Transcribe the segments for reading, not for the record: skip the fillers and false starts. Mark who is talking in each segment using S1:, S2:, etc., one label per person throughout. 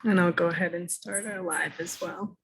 S1: And I'll go ahead and start our live as well.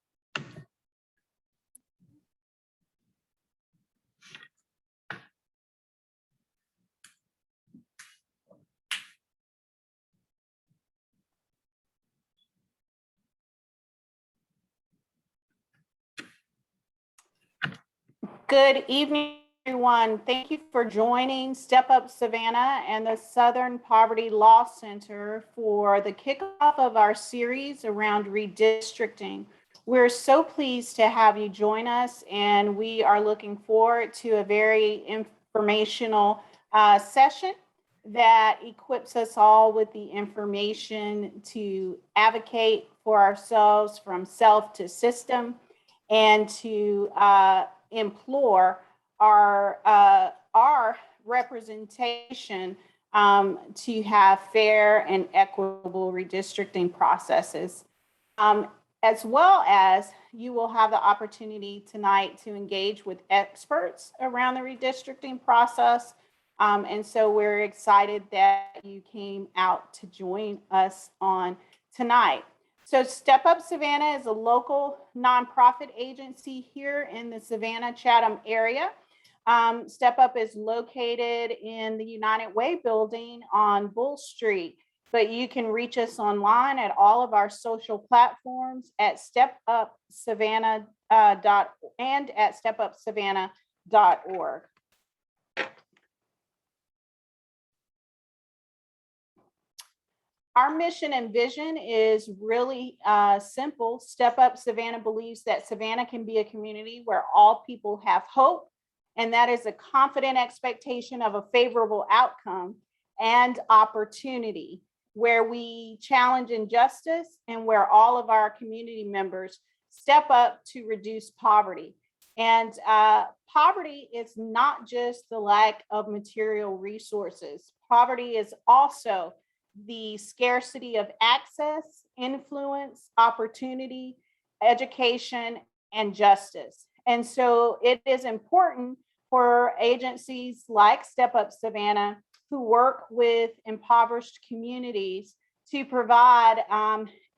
S2: Good evening, everyone. Thank you for joining Step Up Savannah and the Southern Poverty Law Center for the kickoff of our series around redistricting. We're so pleased to have you join us, and we are looking forward to a very informational session that equips us all with the information to advocate for ourselves from self to system and to implore our representation to have fair and equitable redistricting processes. As well as you will have the opportunity tonight to engage with experts around the redistricting process. And so we're excited that you came out to join us on tonight. So Step Up Savannah is a local nonprofit agency here in the Savannah-Chatham area. Step Up is located in the United Way building on Bull Street, but you can reach us online at all of our social platforms at stepupsavannah and at stepupsavannah.org. Our mission and vision is really simple. Step Up Savannah believes that Savannah can be a community where all people have hope, and that is a confident expectation of a favorable outcome and opportunity, where we challenge injustice and where all of our community members step up to reduce poverty. And poverty is not just the lack of material resources. Poverty is also the scarcity of access, influence, opportunity, education, and justice. And so it is important for agencies like Step Up Savannah, who work with impoverished communities, to provide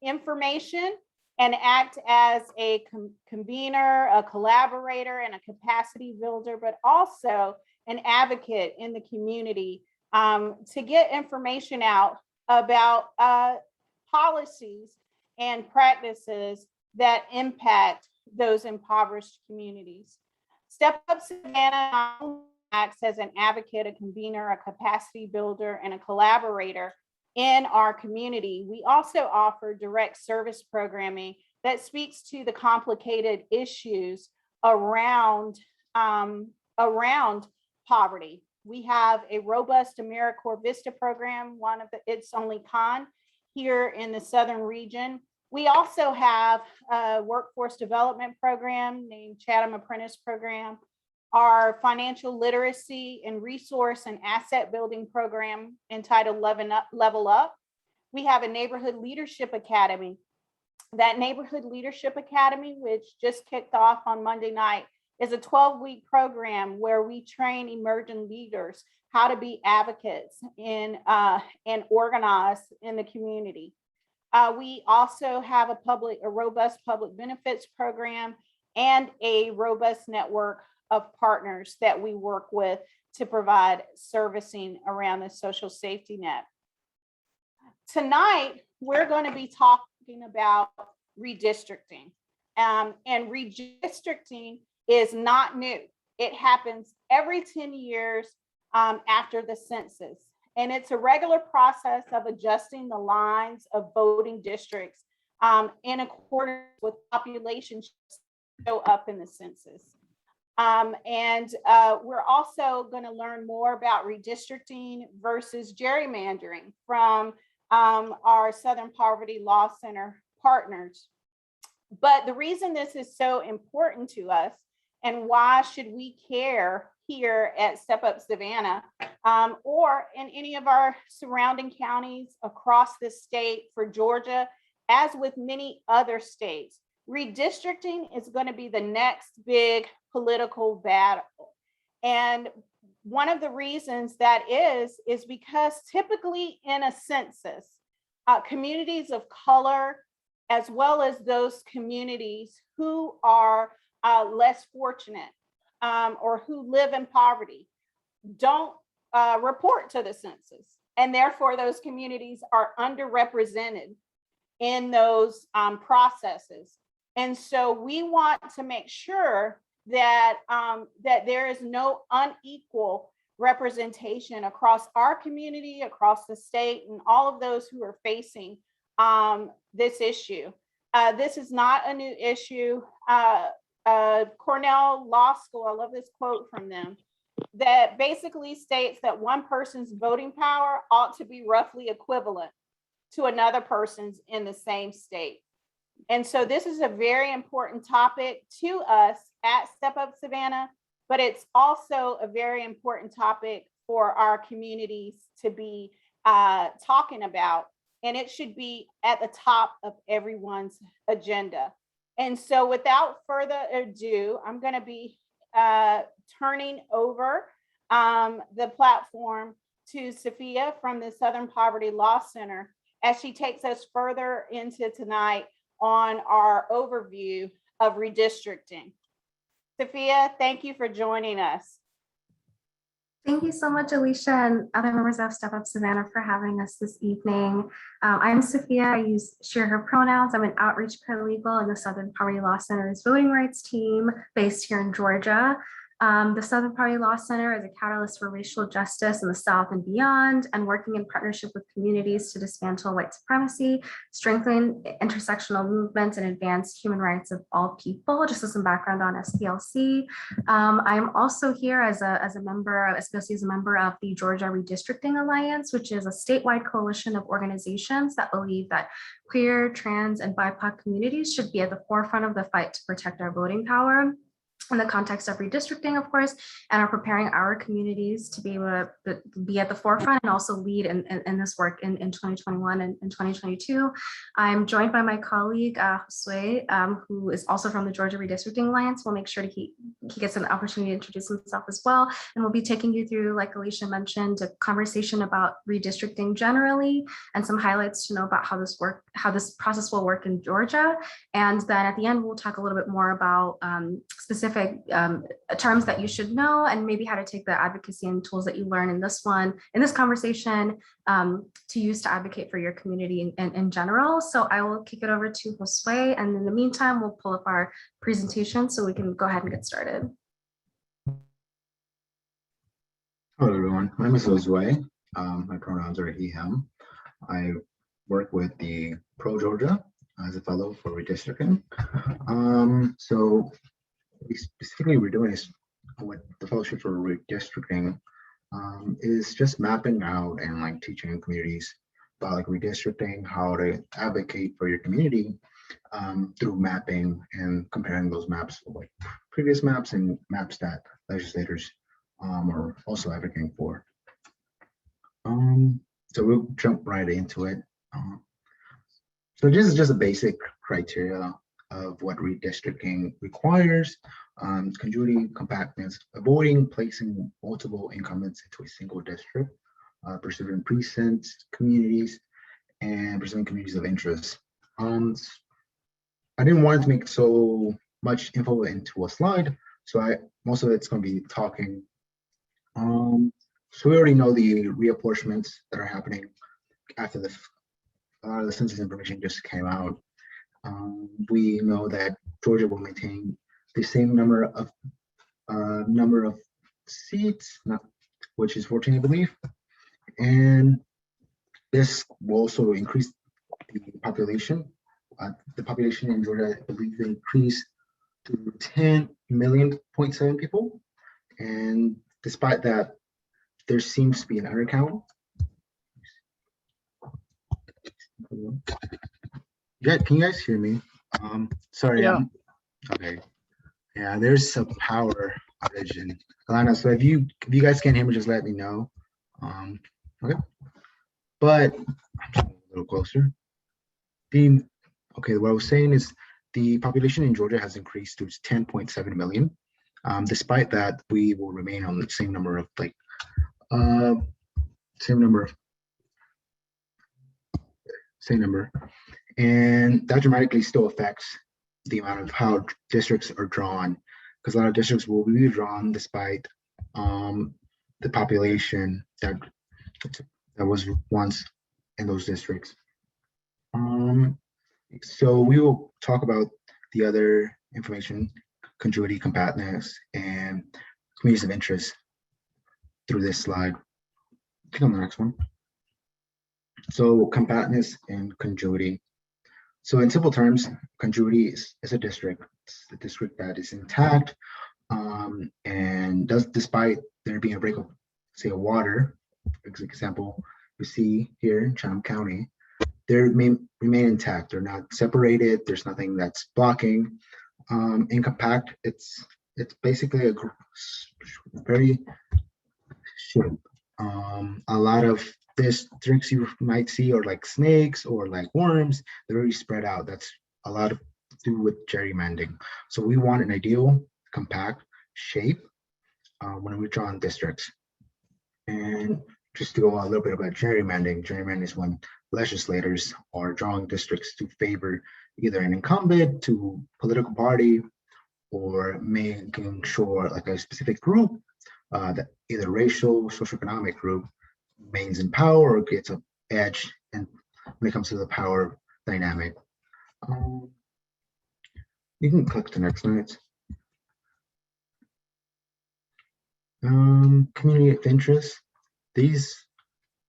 S2: information and act as a convener, a collaborator, and a capacity builder, but also an advocate in the community to get information out about policies and practices that impact those impoverished communities. Step Up Savannah acts as an advocate, a convener, a capacity builder, and a collaborator in our community. We also offer direct service programming that speaks to the complicated issues around poverty. We have a robust AmeriCorps Vista program, one of its only kind here in the Southern region. We also have a workforce development program named Chatham Apprentice Program, our financial literacy and resource and asset building program entitled Level Up. We have a neighborhood leadership academy. That neighborhood leadership academy, which just kicked off on Monday night, is a 12-week program where we train emerging leaders how to be advocates and organize in the community. We also have a robust public benefits program and a robust network of partners that we work with to provide servicing around the social safety net. Tonight, we're going to be talking about redistricting. And redistricting is not new. It happens every 10 years after the census. And it's a regular process of adjusting the lines of voting districts in accordance with population show up in the census. We're also going to learn more about redistricting versus gerrymandering from our Southern Poverty Law Center partners. But the reason this is so important to us, and why should we care here at Step Up Savannah or in any of our surrounding counties across the state for Georgia, as with many other states, redistricting is going to be the next big political battle. And one of the reasons that is because typically in a census, communities of color as well as those communities who are less fortunate or who live in poverty, don't report to the census. And therefore, those communities are underrepresented in those processes. And so we want to make sure that, that there is no unequal representation across our community, across the state, and all of those who are facing this issue. This is not a new issue. Cornell Law School, I love this quote from them, that basically states that one person's voting power ought to be roughly equivalent to another person's in the same state. And so this is a very important topic to us at Step Up Savannah, but it's also a very important topic for our communities to be talking about. And it should be at the top of everyone's agenda. And so without further ado, I'm going to be turning over the platform to Sophia from the Southern Poverty Law Center as she takes us further into tonight on our overview of redistricting. Sophia, thank you for joining us.
S3: Thank you so much, Alicia, and other members of Step Up Savannah for having us this evening. I'm Sophia. I use she, her pronouns. I'm an outreach paralegal in the Southern Poverty Law Center's voting rights team based here in Georgia. The Southern Poverty Law Center is a catalyst for racial justice in the South and beyond, and working in partnership with communities to dismantle white supremacy, strengthen intersectional movements, and advance human rights of all people. Just as some background on SPLC. I'm also here as a member of SPLC, as a member of the Georgia Redistricting Alliance, which is a statewide coalition of organizations that believe that queer, trans, and BIPOC communities should be at the forefront of the fight to protect our voting power in the context of redistricting, of course, and are preparing our communities to be able to be at the forefront and also lead in this work in 2021 and 2022. I'm joined by my colleague, Josue, who is also from the Georgia Redistricting Alliance. We'll make sure he gets an opportunity to introduce himself as well. And we'll be taking you through, like Alicia mentioned, a conversation about redistricting generally and some highlights to know about how this process will work in Georgia. And then at the end, we'll talk a little bit more about specific terms that you should know, and maybe how to take the advocacy and tools that you learn in this conversation to use to advocate for your community in general. So I will kick it over to Josue, and in the meantime, we'll pull up our presentation so we can go ahead and get started.
S4: Hello, everyone. My name is Josue. My pronouns are he, him. I work with the Pro Georgia as a fellow for redistricting. So specifically we're doing is what the fellowship for redistricting is just mapping out and like teaching communities about like redistricting, how to advocate for your community through mapping and comparing those maps with like previous maps and maps that legislators are also advocating for. So we'll jump right into it. So this is just a basic criteria of what redistricting requires: congruity, compactness, avoiding placing multiple incumbents into a single district, preserving precincts, communities, and preserving communities of interest. I didn't want to make so much info into a slide, so most of it's going to be talking. So we already know the reapportionments that are happening after a lot of the census information just came out. We know that Georgia will maintain the same number of seats, which is 14, I believe, and this will also increase the population. The population in Georgia, I believe, increased to 10.7 million people, and despite that, there seems to be an undercount. Yeah, can you guys hear me? Sorry.
S1: Yeah.
S4: Okay. Yeah, there's a power outage in Atlanta, so if you guys can't hear me, just let me know. Okay. But I'm a little closer. Okay, what I was saying is the population in Georgia has increased to 10.7 million. Despite that, we will remain on the same number of And that dramatically still affects the amount of how districts are drawn, because a lot of districts will be drawn despite the population that was once in those districts. So we will talk about the other information, congruity, compactness, and communities of interest through this slide. Click on the next one. So compactness and congruity. So in simple terms, congruity is a district. It's a district that is intact, and does, despite there being a break of, say, a water, for example, you see here in Chatham County, they remain intact. They're not separated. There's nothing that's blocking. In compact, it's basically a very shape. A lot of districts you might see are like snakes or like worms. They're very spread out. That's a lot to do with gerrymandering. So we want an ideal compact shape when we draw on districts. And just to go a little bit about gerrymandering, gerrymandering is when legislators are drawing districts to favor either an incumbent to political party, or making sure like a specific group, that either racial, socioeconomic group, remains in power or gets an edge, and when it comes to the power dynamic. You can click the next slide. Community of interest. These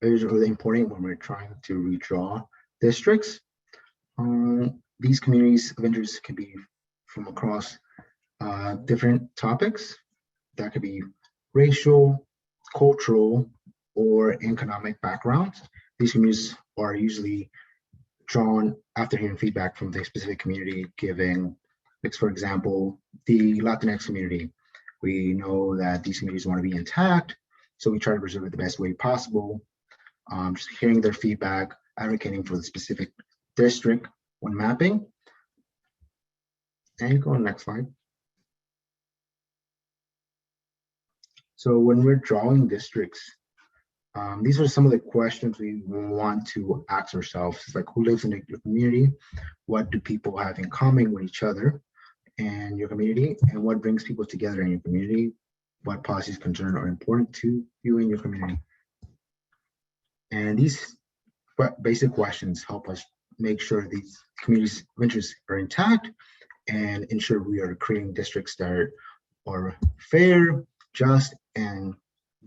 S4: are really important when we're trying to redraw districts. These communities of interest can be from across different topics. That could be racial, cultural, or economic backgrounds. These communities are usually drawn after hearing feedback from the specific community, giving, like, for example, the Latinx community. We know that these communities want to be intact, so we try to preserve it the best way possible. Just hearing their feedback, advocating for the specific district when mapping. And go on the next slide. So when we're drawing districts, these are some of the questions we want to ask ourselves. It's like, who lives in your community? What do people have in common with each other and your community? And what brings people together in your community? What policies, concerns are important to you and your community? And these basic questions help us make sure these communities of interest are intact and ensure we are creating districts that are fair, just, and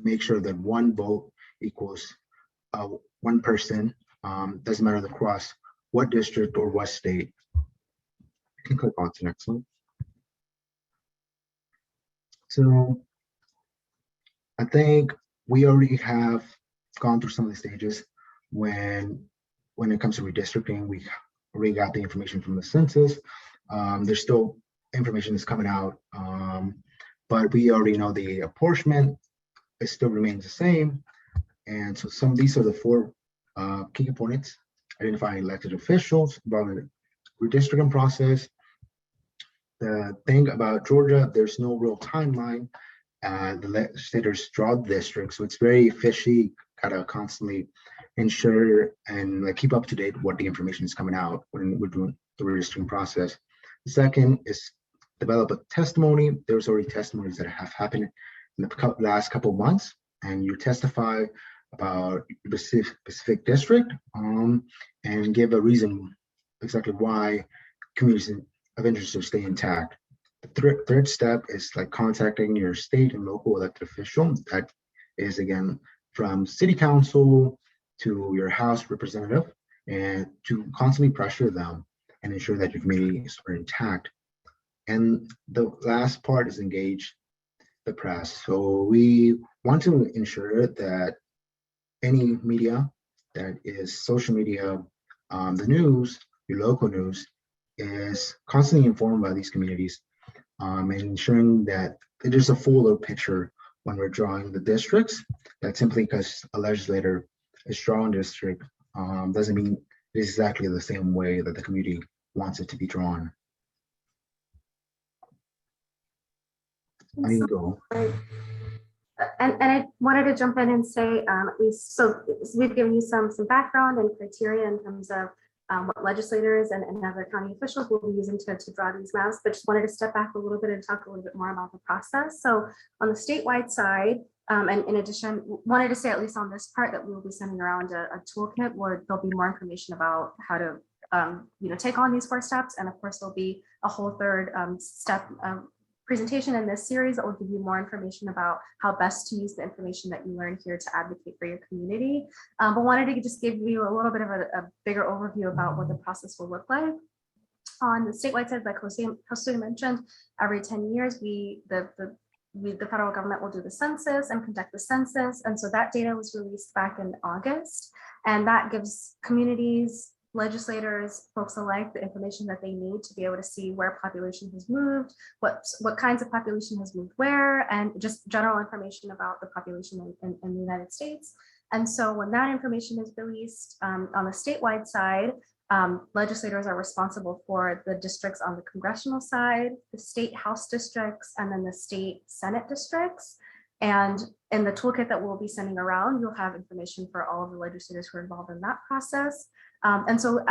S4: make sure that one vote equals one person. Doesn't matter across what district or what state. You can click on to the next one. So I think we already have gone through some of the stages when it comes to redistricting. We already got the information from the census. There's still information that's coming out, but we already know the apportionment. It still remains the same. And so some of these are the four key components: identifying elected officials, about the redistricting process. The thing about Georgia, there's no real timeline. The legislators draw the district, so it's very fishy. Gotta constantly ensure and like keep up to date what the information is coming out when we're doing the redistricting process. The second is develop a testimony. There's already testimonies that have happened in the last couple of months, and you testify about the specific district, and give a reason exactly why communities of interest are staying intact. The third step is like contacting your state and local elected official. That is, again, from city council to your House representative, and to constantly pressure them and ensure that your communities are intact. And the last part is engage the press. So we want to ensure that any media that is social media, the news, your local news, is constantly informed by these communities, and ensuring that there's a fuller picture when we're drawing the districts. That simply because a legislator is drawing a district doesn't mean it's exactly the same way that the community wants it to be drawn. I can go.
S3: And I wanted to jump in and say, at least, so we've given you some background and criteria in terms of what legislators and other county officials will be using to draw these maps, but just wanted to step back a little bit and talk a little bit more about the process. So on the statewide side, and in addition, wanted to say at least on this part that we will be sending around a toolkit where there'll be more information about how to take on these 4 steps. And of course, there'll be a whole third step presentation in this series that will give you more information about how best to use the information that you learn here to advocate for your community. But wanted to just give you a little bit of a bigger overview about what the process will look like. On the statewide side, like Jose mentioned, every 10 years, the federal government will do the census and conduct the census. And so that data was released back in August. And that gives communities, legislators, folks alike, the information that they need to be able to see where population has moved, what kinds of population has moved where, and just general information about the population in the United States. And so when that information is released on the statewide side, legislators are responsible for the districts on the congressional side, the state house districts, and then the state senate districts. And in the toolkit that we'll be sending around, you'll have information for all of the legislators who are involved in that process. And so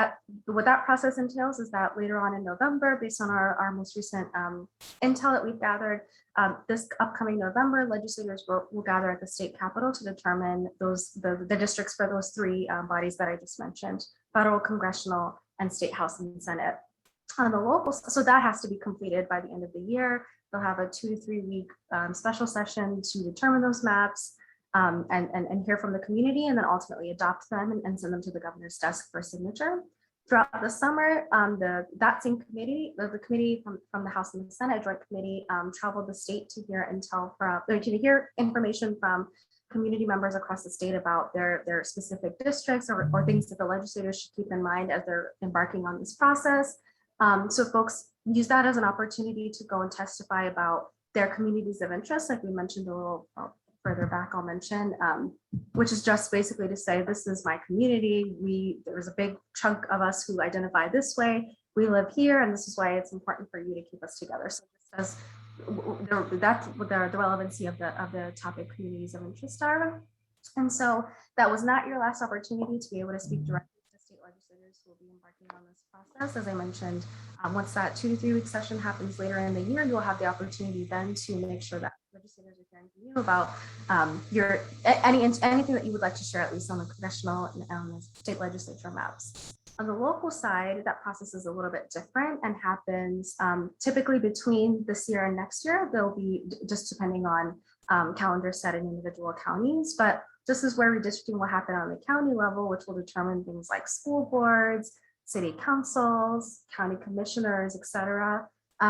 S3: what that process entails is that later on in November, based on our most recent intel that we've gathered, this upcoming November, legislators will gather at the state capitol to determine the districts for those 3 bodies that I just mentioned: federal, congressional, and state house and senate. On the local, so that has to be completed by the end of the year. They'll have a 2 to 3 week special session to determine those maps and hear from the community, and then ultimately adopt them and send them to the governor's desk for signature. Throughout the summer, that same committee, the committee from the House and the Senate Joint Committee, traveled the state to hear information from community members across the state about their specific districts or things that the legislators should keep in mind as they're embarking on this process. So folks use that as an opportunity to go and testify about their communities of interest, like we mentioned a little further back, I'll mention, which is just basically to say, this is my community. There's a big chunk of us who identify this way. We live here, and this is why it's important for you to keep us together. So this says that's what the relevancy of the topic communities of interest are. And so that was not your last opportunity to be able to speak directly to state legislators who will be embarking on this process. As I mentioned, once that 2 to 3 week session happens later in the year, you'll have the opportunity then to make sure that legislators are hearing from you about anything that you would like to share, at least on the congressional and the state legislature maps. On the local side, that process is a little bit different and happens typically between this year and next year. There'll be, just depending on calendar set in individual counties, but this is where redistricting will happen on the county level, which will determine things like school boards, city councils, county commissioners, et cetera.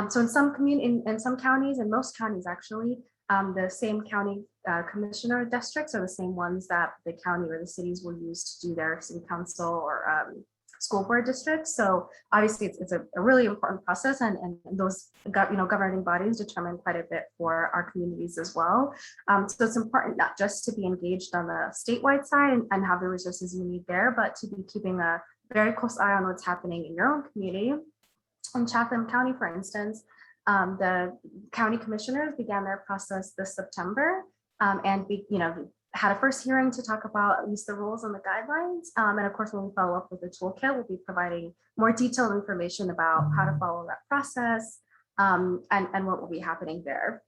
S3: So in some counties, and most counties actually, the same county commissioner districts are the same ones that the county or the cities will use to do their city council or school board districts. So obviously it's a really important process, and those governing bodies determine quite a bit for our communities as well. So it's important not just to be engaged on the statewide side and have the resources you need there, but to be keeping a very close eye on what's happening in your own community. In Chatham County, for instance, the county commissioners began their process this September, and had a first hearing to talk about at least the rules and the guidelines. And of course, when we follow up with the toolkit, we'll be providing more detailed information about how to follow that process and what will be happening there.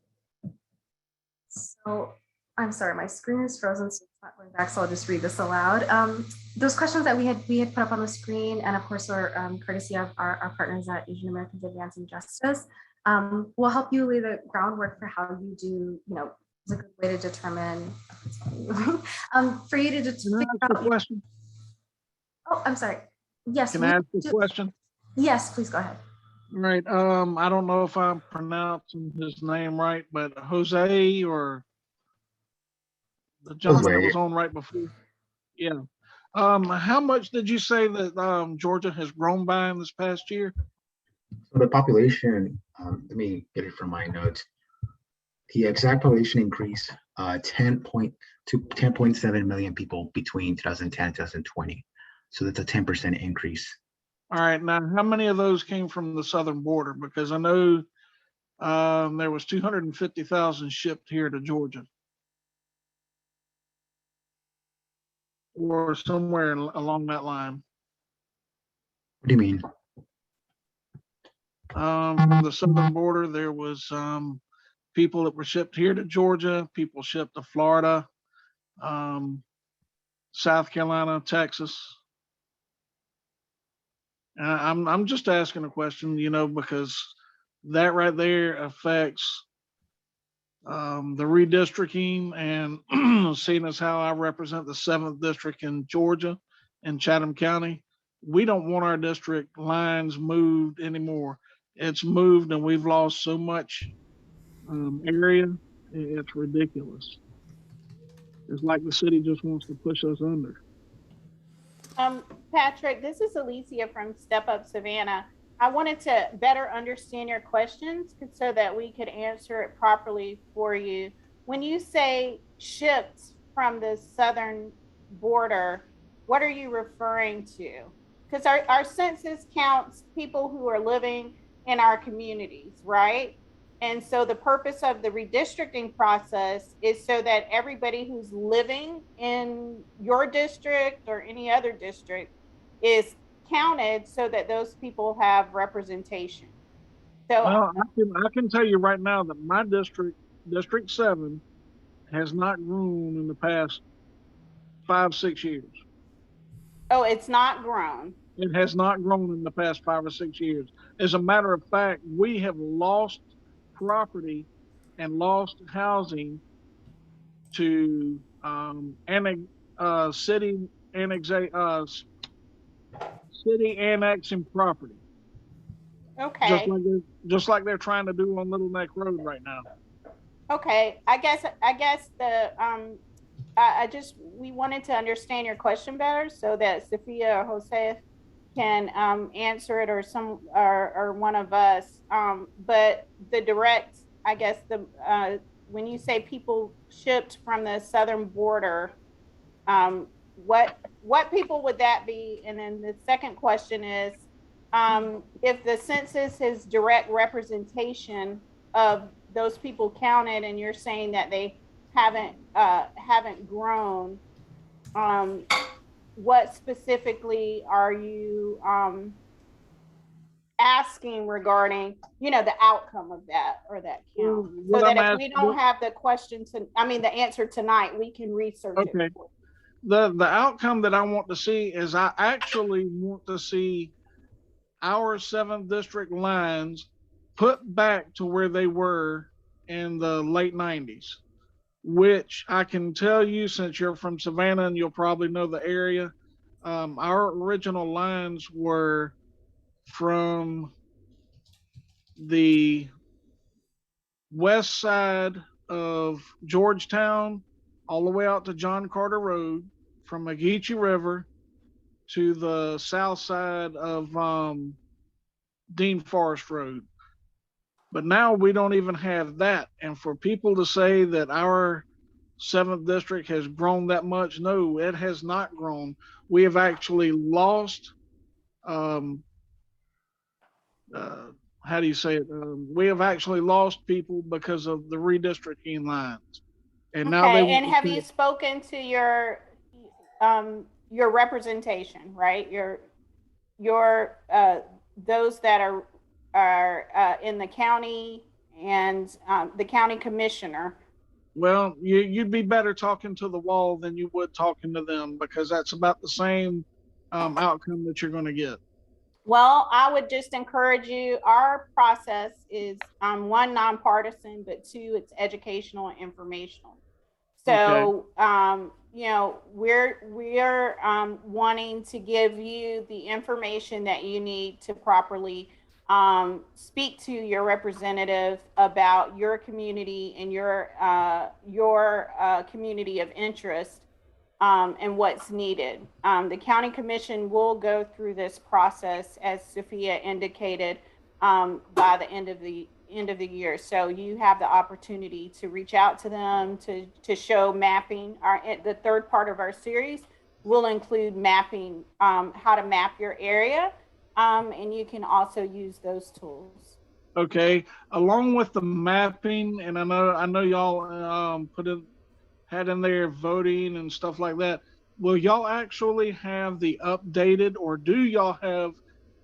S3: So I'm sorry, my screen is frozen, so it's not going back, so I'll just read this aloud. Those questions that we had put up on the screen, and of course, are courtesy of our partners at Asian Americans Advancing Justice, will help you lay the groundwork for how you do, it's a good way to determine, for you to just
S5: Can I ask a question?
S3: Oh, I'm sorry. Yes.
S5: Can I ask a question?
S3: Yes, please go ahead.
S5: Right. I don't know if I'm pronouncing his name right, but Jose, or the gentleman that was on right before. Yeah. How much did you say that Georgia has grown by in this past year?
S4: So the population, let me get it from my notes. The exact population increase 10.7 million people between 2010 and 2020. So that's a 10% increase.
S5: All right. Now, how many of those came from the southern border? Because I know there was 250,000 shipped here to Georgia, or somewhere along that line.
S4: What do you mean?
S5: From the southern border, there was people that were shipped here to Georgia, people shipped to Florida, um, South Carolina, Texas. I'm just asking a question, because that right there affects the redistricting, and seeing as how I represent the 7th district in Georgia in Chatham County, we don't want our district lines moved anymore. It's moved and we've lost so much area. It's ridiculous. It's like the city just wants to push us under.
S2: Patrick, this is Alicia from Step Up Savannah. I wanted to better understand your questions so that we could answer it properly for you. When you say shipped from the southern border, what are you referring to? Because our census counts people who are living in our communities, right? And so the purpose of the redistricting process is so that everybody who's living in your district or any other district is counted so that those people have representation. So,
S5: Well, I can tell you right now that my district, District 7, has not grown in the past 5, 6 years.
S2: oh, it's not grown.
S5: It has not grown in the past 5 or 6 years. As a matter of fact, we have lost property and lost housing to city city annexing property,
S2: Okay.
S5: just like they're trying to do on Little Neck Road right now.
S2: Okay. I guess we wanted to understand your question better so that Sophia or Jose can answer it, or one of us. But the direct, I guess when you say people shipped from the southern border, what people would that be? And then the second question is, if the census is direct representation of those people counted, and you're saying that they haven't grown, what specifically are you asking regarding, the outcome of that or that count? So that if we don't have the answer tonight, we can research it.
S5: Okay. The outcome that I want to see is, I actually want to see our 7th district lines put back to where they were in the late 90s, which I can tell you, since you're from Savannah and you'll probably know the area, our original lines were from the west side of Georgetown all the way out to John Carter Road, from McGeechee River to the south side of Dean Forest Road. But now we don't even have that. And for people to say that our 7th district has grown that much, no, it has not grown. We have actually lost, how do you say it? We have actually lost people because of the redistricting lines. And now
S2: and have you spoken to your representation, right? Your those that are in the county and the county commissioner?
S5: Well, you'd be better talking to the wall than you would talking to them, because that's about the same outcome that you're going to get.
S2: Well, I would just encourage you. Our process is one, nonpartisan, but two, it's educational and informational. So, okay. We're wanting to give you the information that you need to properly speak to your representative about your community and your community of interest, and what's needed. The county commission will go through this process, as Sophia indicated, by the end of the year. So you have the opportunity to reach out to them to show mapping. The third part of our series will include mapping, how to map your area, and you can also use those tools.
S5: Okay, along with the mapping, and I know y'all had in there voting and stuff like that. Will y'all actually have the updated, or do y'all have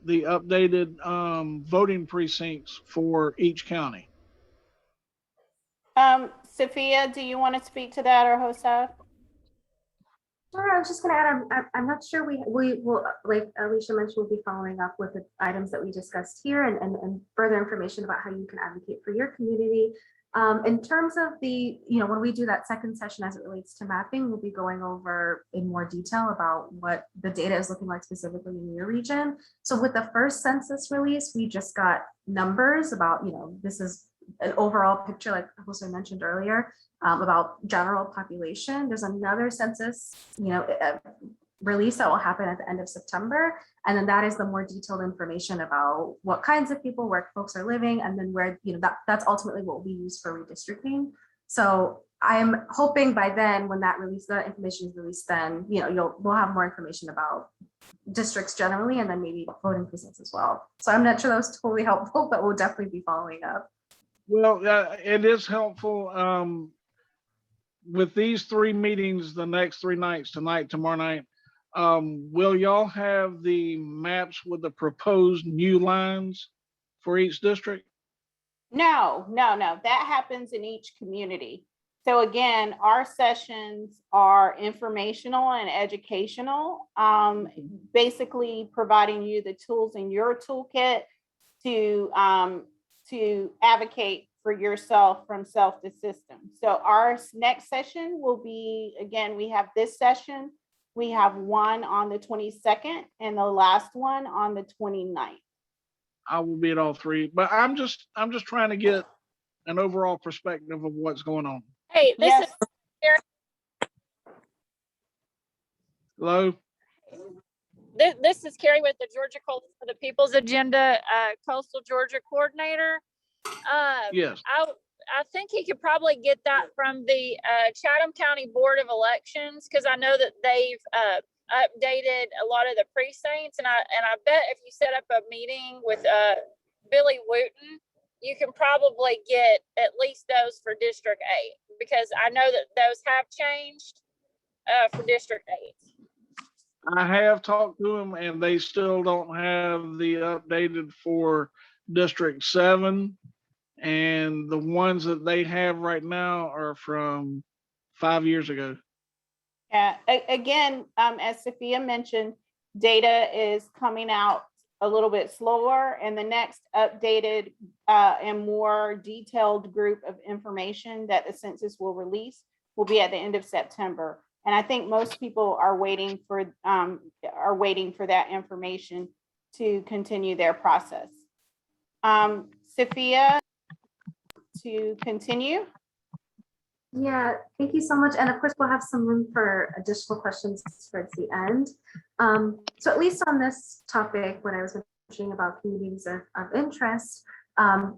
S5: the updated voting precincts for each county.
S2: Sophia, do you want to speak to that, or Jose?
S3: Sure, I was just gonna add, I'm not sure we will, like Alicia mentioned, we'll be following up with the items that we discussed here and further information about how you can advocate for your community. In terms of the, when we do that second session as it relates to mapping, we'll be going over in more detail about what the data is looking like specifically in your region. So with the first census release, we just got numbers about, this is an overall picture, like Jose mentioned earlier, about general population. There's another census, release that will happen at the end of September. And then that is the more detailed information about what kinds of people, where folks are living, and then where, that's ultimately what we use for redistricting. So I'm hoping by then, when that information is released, then, we'll have more information about districts generally, and then maybe voting precincts as well. So I'm not sure that was totally helpful, but we'll definitely be following up.
S5: Well, it is helpful. With these 3 meetings, the next 3 nights, tonight, tomorrow night, will y'all have the maps with the proposed new lines for each district?
S2: No. That happens in each community. So again, our sessions are informational and educational, basically providing you the tools in your toolkit to advocate for yourself from self to system. So our next session will be, again, we have this session, we have one on the 22nd and the last one on the 29th.
S5: I will be at all 3, but I'm just trying to get an overall perspective of what's going on.
S6: Hey,
S2: Yes.
S5: Hello?
S6: This is Carrie with the Georgia Coastal for the People's Agenda, Coastal Georgia Coordinator.
S5: Yes.
S6: I think he could probably get that from the Chatham County Board of Elections, because I know that they've updated a lot of the precincts, and I bet if you set up a meeting with Billy Wooten, you can probably get at least those for District 8, because I know that those have changed for District 8.
S5: I have talked to them, and they still don't have the updated for District 7. And the ones that they have right now are from 5 years ago.
S2: Yeah, again, as Sophia mentioned, data is coming out a little bit slower, and the next updated and more detailed group of information that the census will release will be at the end of September. And I think most people are waiting for that information to continue their process. Sophia, to continue.
S3: Yeah, thank you so much. And of course, we'll have some room for additional questions towards the end. So at least on this topic, when I was mentioning about communities of interest,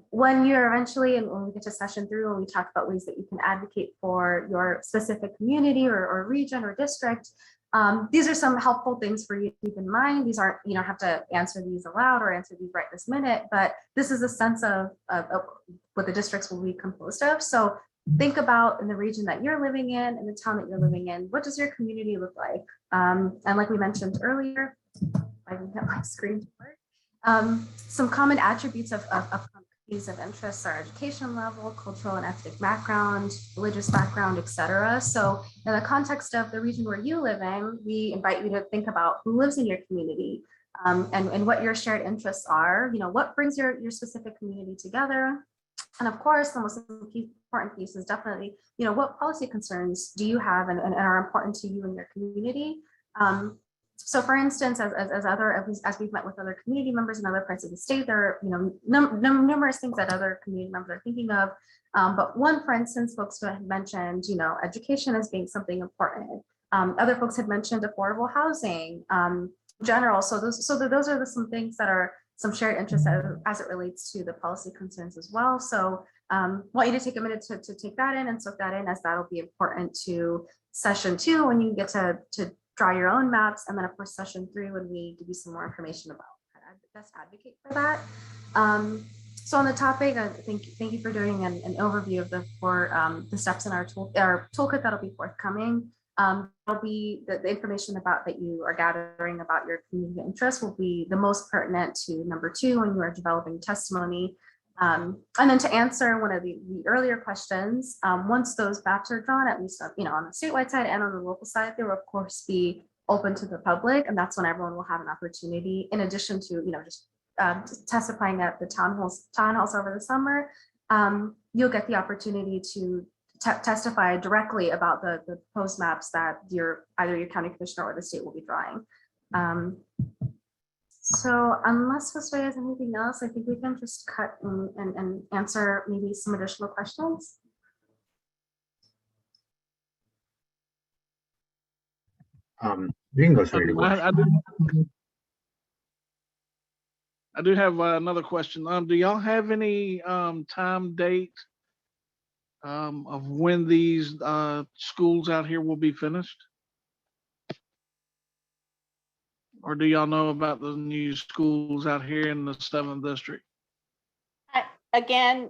S3: when you're eventually, and when we get to session 3, when we talk about ways that you can advocate for your specific community or region or district, these are some helpful things for you to keep in mind. These aren't, you don't have to answer these aloud or answer these right this minute, but this is a sense of what the districts will be composed of. So think about in the region that you're living in and the town that you're living in, what does your community look like? And like we mentioned earlier, I can get my screen to work. Some common attributes of communities of interest are education level, cultural and ethnic background, religious background, etc. So in the context of the region where you live in, we invite you to think about who lives in your community and what your shared interests are, what brings your specific community together. And of course, the most important piece is definitely, what policy concerns do you have and are important to you and your community? So for instance, as we've met with other community members in other parts of the state, there are numerous things that other community members are thinking of. But one, for instance, folks had mentioned, education as being something important. Other folks had mentioned affordable housing, general. So those are some things that are some shared interests as it relates to the policy concerns as well. So want you to take a minute to take that in and soak that in, as that'll be important to session 2 when you get to draw your own maps, and then of course session 3 when we give you some more information about how to best advocate for that. So on the topic, thank you for doing an overview of the steps in our toolkit that'll be forthcoming. There'll be the information about that you are gathering about your community interest will be the most pertinent to number 2 when you are developing testimony. And then to answer one of the earlier questions, once those maps are drawn, at least on the statewide side and on the local side, they will of course be open to the public, and that's when everyone will have an opportunity, in addition to just testifying at the town halls over the summer. You'll get the opportunity to testify directly about the proposed maps that either your county commissioner or the state will be drawing. So unless Josue has anything else, I think we can just cut and answer maybe some additional questions.
S4: You can go straight away.
S5: I do have another question. Do y'all have any time date of when these schools out here will be finished? Or do y'all know about the new schools out here in the 7th district?
S2: Again,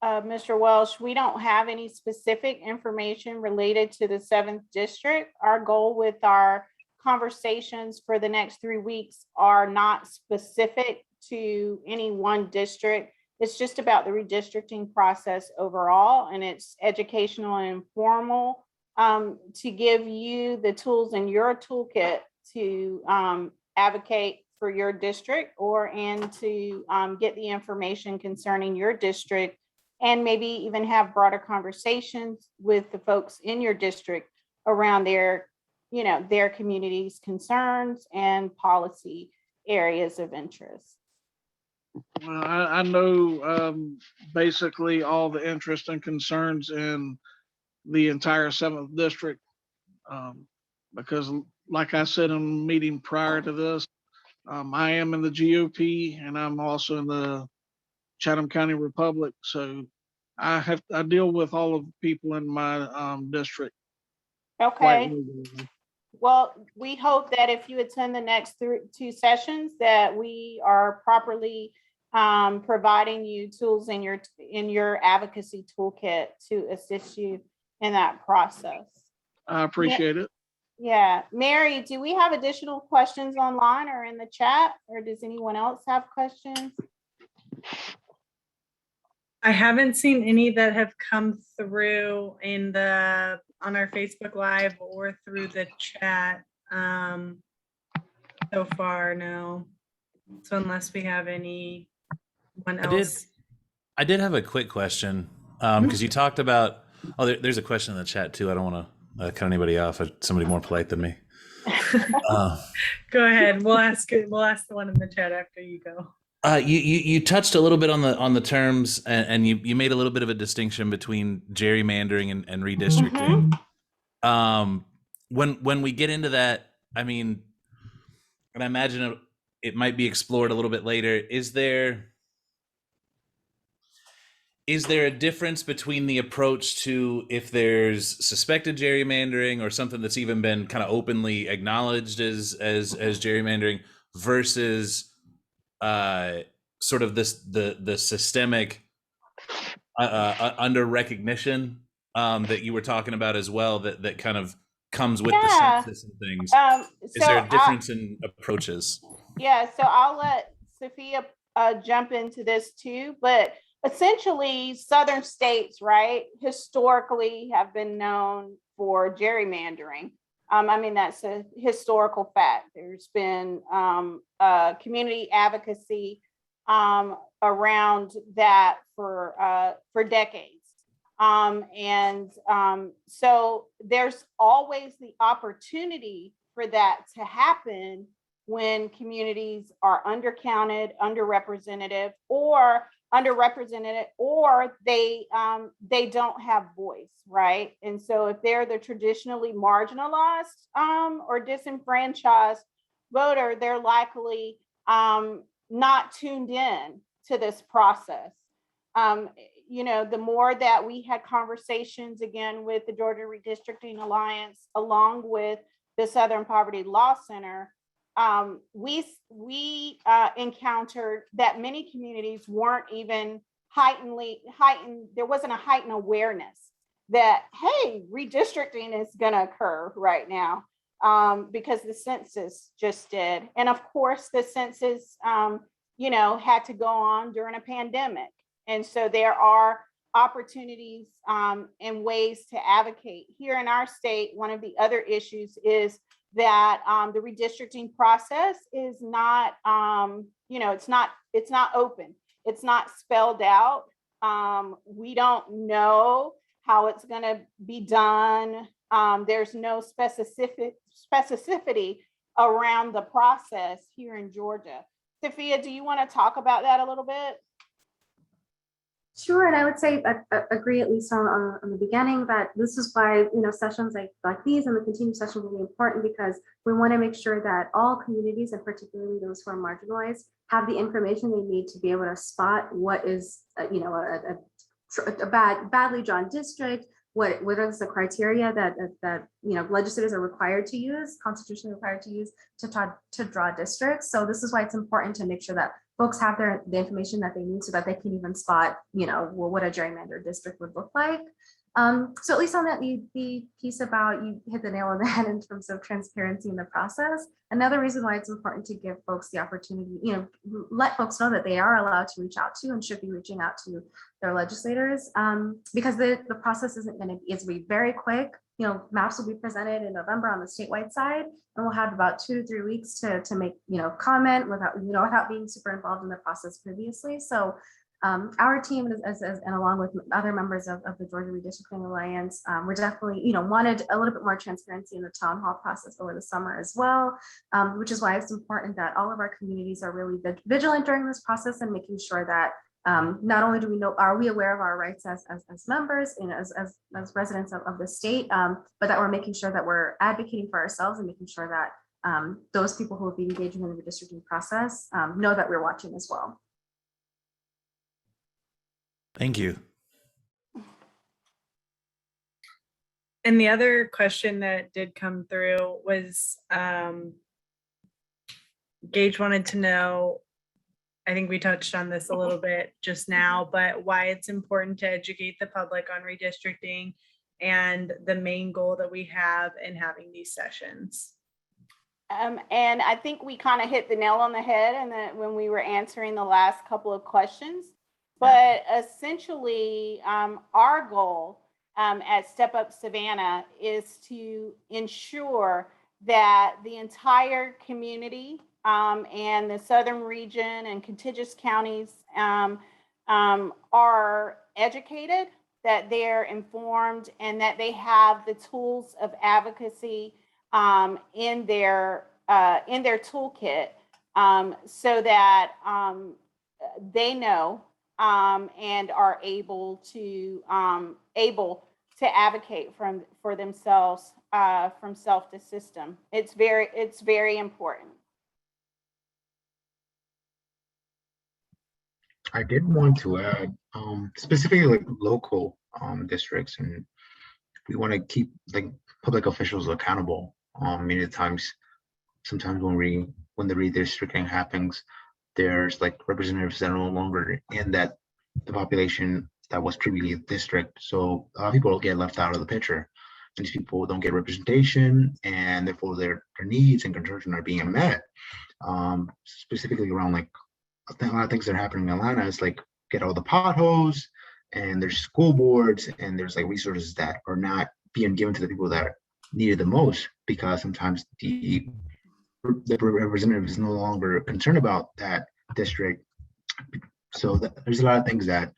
S2: Mr. Welsh, we don't have any specific information related to the 7th district. Our goal with our conversations for the next 3 weeks are not specific to any one district. It's just about the redistricting process overall, and it's educational and informal to give you the tools in your toolkit to advocate for your district and to get the information concerning your district, and maybe even have broader conversations with the folks in your district around their community's concerns and policy areas of interest.
S5: Well, I know basically all the interest and concerns in the entire 7th district, because like I said in a meeting prior to this, I am in the GOP and I'm also in the Chatham County Republic. So I deal with all of the people in my district.
S2: Okay. Well, we hope that if you attend the next 2 sessions, that we are properly providing you tools in your advocacy toolkit to assist you in that process.
S5: I appreciate it.
S2: Yeah. Mary, do we have additional questions online or in the chat, or does anyone else have questions?
S1: I haven't seen any that have come through on our Facebook Live or through the chat so far, no. So unless we have anyone else.
S7: I did have a quick question because you talked about, there's a question in the chat too. I don't want to cut anybody off. Somebody more polite than me.
S1: Go ahead. We'll ask the one in the chat after you go.
S7: You touched a little bit on the terms, and you made a little bit of a distinction between gerrymandering and redistricting. When we get into that, I mean, and I imagine it might be explored a little bit later. Is there a difference between the approach to if there's suspected gerrymandering or something that's even been kind of openly acknowledged as gerrymandering versus sort of the systemic under recognition that you were talking about as well, that kind of comes with the census and things? Is there a difference in approaches?
S2: Yeah, so I'll let Sophia jump into this too, but essentially Southern states, right, historically have been known for gerrymandering. I mean, that's a historical fact. There's been community advocacy around that for decades. So there's always the opportunity for that to happen when communities are undercounted, underrepresented, or they don't have voice, right? And so if they're the traditionally marginalized or disenfranchised voter, they're likely not tuned in to this process. The more that we had conversations again with the Georgia Redistricting Alliance, along with the Southern Poverty Law Center, we encountered that many communities weren't even heightened. There wasn't a heightened awareness that, hey, redistricting is going to occur right now because the census just did. And of course, the census, had to go on during a pandemic. And so there are opportunities and ways to advocate. Here in our state, one of the other issues is that the redistricting process is not, it's not open. It's not spelled out. We don't know how it's going to be done. There's no specificity around the process here in Georgia. Sophia, do you want to talk about that a little bit?
S3: Sure, and I would say agree at least on the beginning that this is why sessions like these and the continued session will be important, because we want to make sure that all communities, and particularly those who are marginalized, have the information they need to be able to spot what is a badly drawn district, what is the criteria that legislators are required to use, constitutionally required to use to draw districts. So this is why it's important to make sure that folks have the information that they need so that they can even spot, what a gerrymandered district would look like. So at least on that, the piece about, you hit the nail on the head in terms of transparency in the process. Another reason why it's important to give folks the opportunity, let folks know that they are allowed to reach out to and should be reaching out to their legislators, because the process it's going to be very quick. Maps will be presented in November on the statewide side, and we'll have about 2 to 3 weeks to make, comment without being super involved in the process previously. So our team, and along with other members of the Georgia Redistricting Alliance, we're definitely, wanted a little bit more transparency in the town hall process over the summer as well, which is why it's important that all of our communities are really vigilant during this process and making sure that not only do we know, are we aware of our rights as members, as residents of the state, but that we're making sure that we're advocating for ourselves and making sure that those people who will be engaging in the redistricting process know that we're watching as well.
S7: Thank you.
S1: And the other question that did come through was Gage wanted to know, I think we touched on this a little bit just now, but why it's important to educate the public on redistricting and the main goal that we have in having these sessions.
S2: And I think we kind of hit the nail on the head when we were answering the last couple of questions. But essentially, our goal at Step Up Savannah is to ensure that the entire community and the southern region and contiguous counties are educated, that they're informed, and that they have the tools of advocacy in their toolkit, so that they know and are able to advocate for themselves from self to system. It's very important.
S4: I did want to add, specifically like local districts, and we want to keep like public officials accountable. Many times, sometimes when the redistricting happens, there's like representatives that are no longer in the population that was previously a district. So a lot of people get left out of the picture. And these people don't get representation, and therefore their needs and concerns are being met. Specifically around like a lot of things that are happening in Atlanta is like get all the potholes, and there's school boards, and there's like resources that are not being given to the people that need it the most, because sometimes the representative is no longer concerned about that district. So there's a lot of things that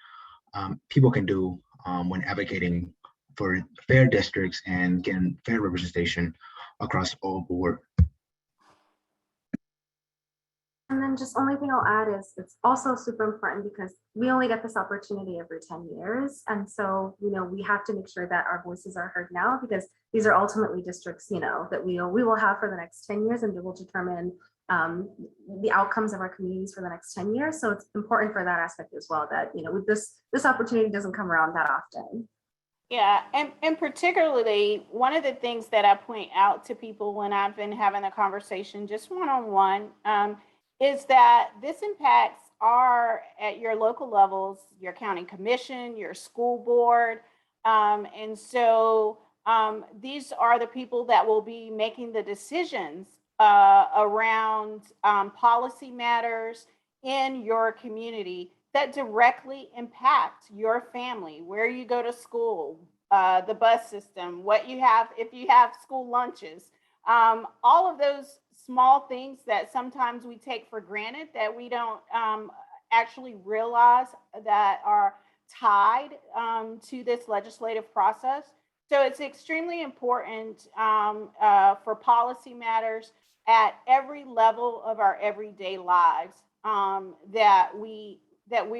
S4: people can do when advocating for fair districts and getting fair representation across all board.
S3: And then just only thing I'll add is it's also super important because we only get this opportunity every 10 years. And so, we have to make sure that our voices are heard now, because these are ultimately districts, that we will have for the next 10 years, and it will determine the outcomes of our communities for the next 10 years. So it's important for that aspect as well, that, with this opportunity doesn't come around that often.
S2: Yeah, and particularly one of the things that I point out to people when I've been having a conversation just one-on-one is that this impacts are at your local levels, your county commission, your school board, And so these are the people that will be making the decisions around policy matters in your community that directly impact your family, where you go to school, the bus system, what you have, if you have school lunches, all of those small things that sometimes we take for granted that we don't actually realize that are tied to this legislative process. So it's extremely important for policy matters at every level of our everyday lives that we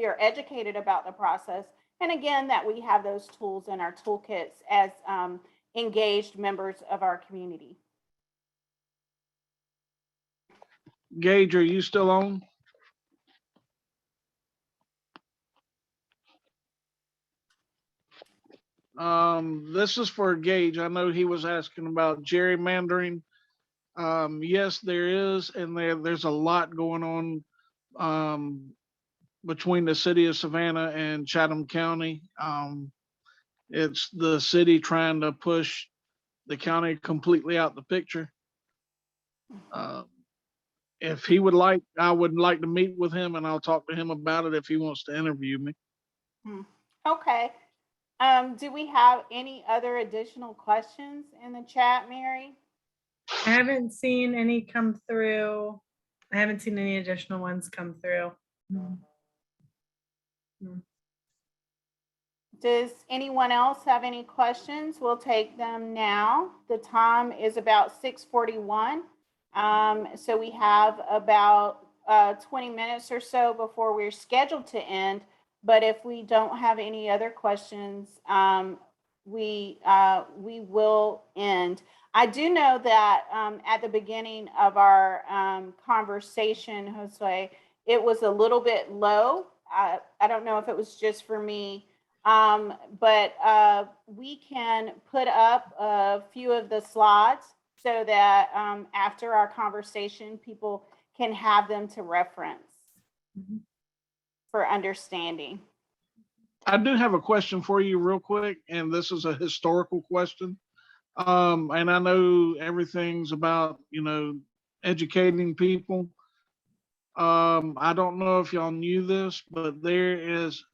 S2: are educated about the process, and again that we have those tools in our toolkits as engaged members of our community.
S5: Gage, are you still on? This is for Gage. I know he was asking about gerrymandering. Yes, there is, and there's a lot going on between the city of Savannah and Chatham County. It's the city trying to push the county completely out the picture. If he would like, I would like to meet with him, and I'll talk to him about it if he wants to interview me.
S2: Okay. Do we have any other additional questions in the chat, Mary?
S1: I haven't seen any come through. I haven't seen any additional ones come through.
S2: Does anyone else have any questions? We'll take them now. The time is about 6:41. So we have about 20 minutes or so before we're scheduled to end. But if we don't have any other questions, we will end. I do know that at the beginning of our conversation, Josue, it was a little bit low. I don't know if it was just for me, but we can put up a few of the slides so that after our conversation, people can have them to reference for understanding.
S5: I do have a question for you real quick, and this is a historical question. And I know everything's about, educating people. I don't know if y'all knew this, but there is,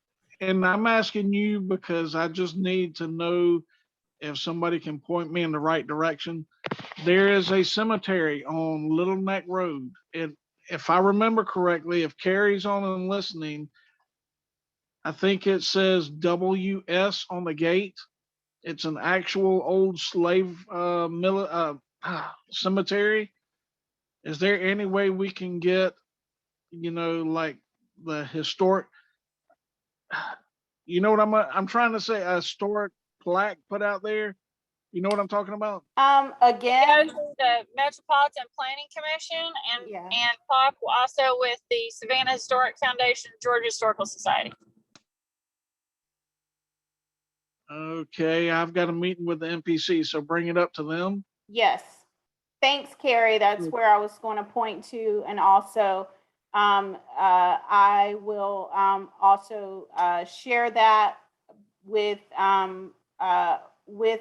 S5: and I'm asking you because I just need to know if somebody can point me in the right direction. There is a cemetery on Little Neck Road. If I remember correctly, if Carrie's on and listening, I think it says WS on the gate. It's an actual old slave cemetery. Is there any way we can get, like the historic, what I'm trying to say, a historic plaque put out there? You know what I'm talking about?
S2: Again,
S6: Go to the Metropolitan Planning Commission
S2: Yeah.
S6: and talk also with the Savannah Historic Foundation, Georgia Historical Society.
S5: Okay, I've got a meeting with the NPC, so bring it up to them.
S2: Yes. Thanks, Carrie. That's where I was going to point to. And also, I will also share that with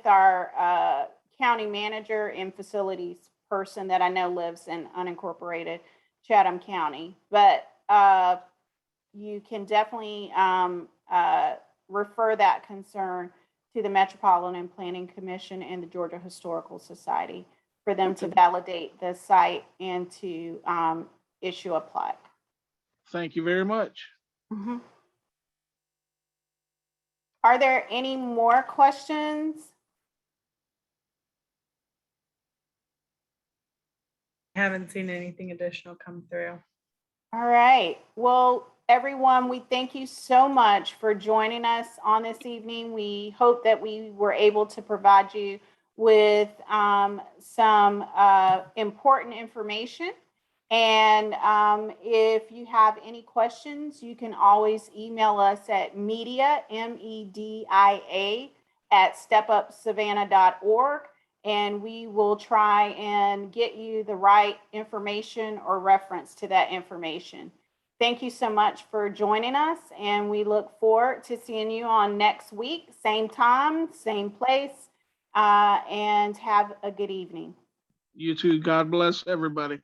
S2: our county manager and facilities person that I know lives in unincorporated Chatham County. But you can definitely refer that concern to the Metropolitan Planning Commission and the Georgia Historical Society for them to validate the site and to issue a plaque.
S5: Thank you very much.
S2: Mm-hmm. Are there any more questions?
S1: I haven't seen anything additional come through.
S2: All right. Well, everyone, we thank you so much for joining us on this evening. We hope that we were able to provide you with some important information. And if you have any questions, you can always email us at media, MEDIA, @stepupsavannah.org. And we will try and get you the right information or reference to that information. Thank you so much for joining us, and we look forward to seeing you on next week, same time, same place, and have a good evening.
S5: You too. God bless everybody.